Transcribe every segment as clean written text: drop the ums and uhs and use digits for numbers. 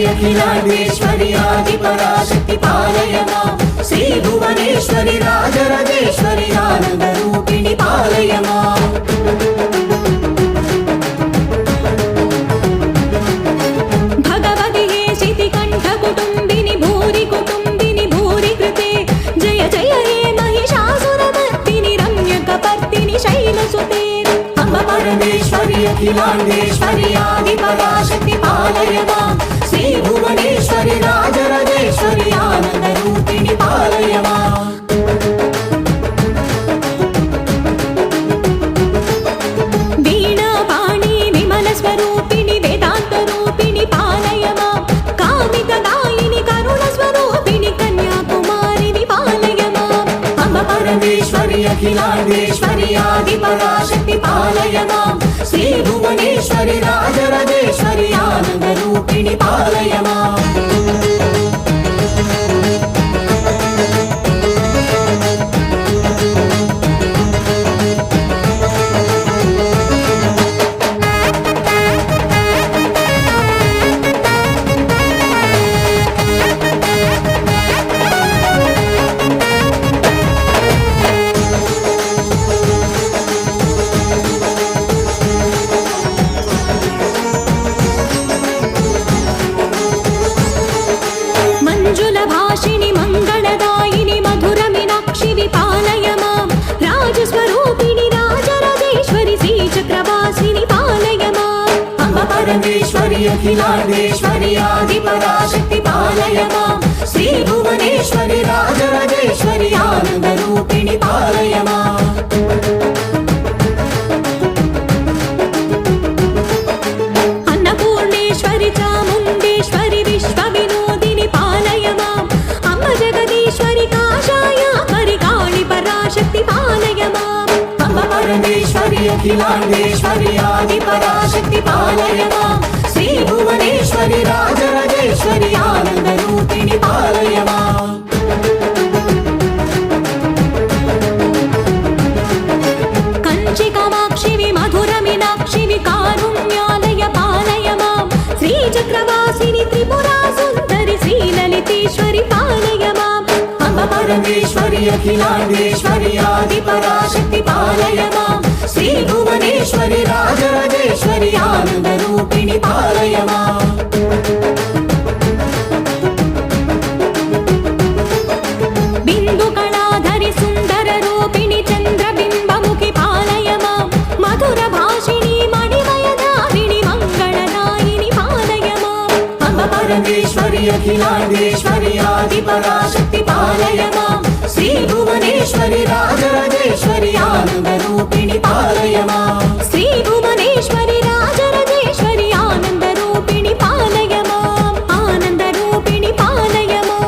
अखिलांडेश्वरी आदिपराशक्ति पालय मां श्री भुवनेश्वरी राजराजेश्वरी आनंद रूपिणी पालय मां भगवति हे शितिकण्ठ कुटुम्बिनि भूरि कुटुम्बिनि भूरि कृते जय जय हे महिषासुरमर्दिनि रम्यकपर्दिनि शैलसुते अम्ब परमेश्वरी अखिलांडेश्वरी आदिपराशक्ति पालय मां श्री भुवनेश्वरी राजराजेश्वरी आनंद रूपिणी पालय मां वीणा पाणि विमल स्वरूपिणी वेदांत रूपिणी पालय मां कामितदायिनी करुण स्वरूपिणी कन्याकुमारी पालय मां अम्ब परमेश्वरी अखिलांडेश्वरी आदिपराशक्ति पालय मां श्री भुवनेश्वरी राजराजेश्वरी आनंद रूपिणी पालय मां भाषिणि मंगलदायिनि मधुर मीनाक्षि विपालय मां राजस्वरूपिणि राजराजेश्वरी श्रीचक्रवासिनि पालय मां अम्ब परमेश्वरी अखिलांडेश्वरी आदिपराशक्ति पालय मां श्री भुवनेश्वरी राजराजेश्वरी आनंद रूपिणी पालय मां अन्नपूर्णेश्वरी चामुण्डेश्वरी विश्वविनोदिनि पालय मां अम्ब जगदीश्वरी काशायाम्बरी काळी पराशक्ति पालय मां अम्ब परमेश्वरी अखिलांडेश्वरी आदिपराशक्ति पालय मां श्री भुवनेश्वरी राजराजेश्वरी आनंद रूपिणी पालय मां कंचि कामाक्षि विमधुर मीनाक्षि विकारुण्यालय पालय मां श्रीचक्रवासिनि त्रिपुरा सुन्दरि श्रीललितेश्वरी पालय मां अम्ब परमेश्वरी अखिलांडेश्वरी आदिपराशक्ति पालय मां श्री भुवनेश्वरी राजराजेश्वरी आनंद रूपिणी पालय मां बिन्दुकलाधरि सुन्दर रूपिणी चन्द्रबिम्बमुखि पालय मां मधुर भाषिणी मणिमयधारिणि मंगलदायिनि पालय मां अम्ब परमेश्वरी अखिलांडेश्वरी आदिपराशक्ति पालय मां श्री भुवनेश्वरी राजराजेश्वरी आनंद रूपिणी पालय मां श्री भुवनेश्वरी राजराजेश्वरी आनंद रूपिणी पालय मां आनंद रूपिणी पालय मां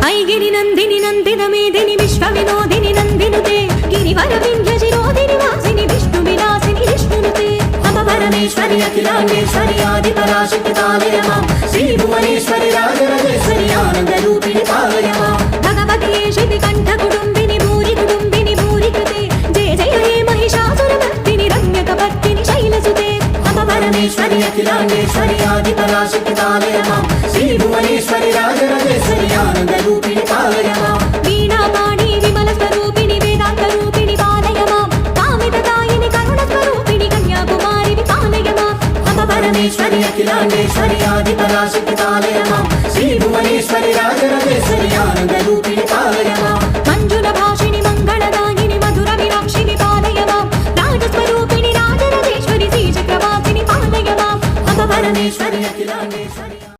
ऐगिरि नंदिनि नंदित मेदिनि विश्वविनोदिनि नंदिनुते गिरिवर विन्ध्यशिरोधिनि वासिनि विष्णु विलासिनि विष्णुनुते अम्ब परमेश्वरी अखिलांडेश्वरी आदिपराशक्ति पालय मां श्री भुवनेश्वरी राजराजेश्वरी आनंद रूपिणी पालय मां भगवति हे शितिकण्ठ कुटुम्बिनि भूरि कृते అఖిలాండేశ్వరి ఆది పరాశక్తి పాలయ మాం శ్రీ భువనేశ్వరి రాజరాజేశ్వరి ఆనంద రూపిణి పాలయ మాం వీణాపాణి విమల స్వరూపిణి వేదాంత రూపిణి పాలయ మాం కామితదాయిని కరుణ స్వరూపిణి కన్యాకుమారి పాలయ మాం అమ పరమేశ్వరి అఖిలాండేశ్వరి ఆది పరాశక్తి పాలయ మాం శ్రీ భువనేశ్వరి రాజరాజేశ్వరి ఆనంద రూపిణి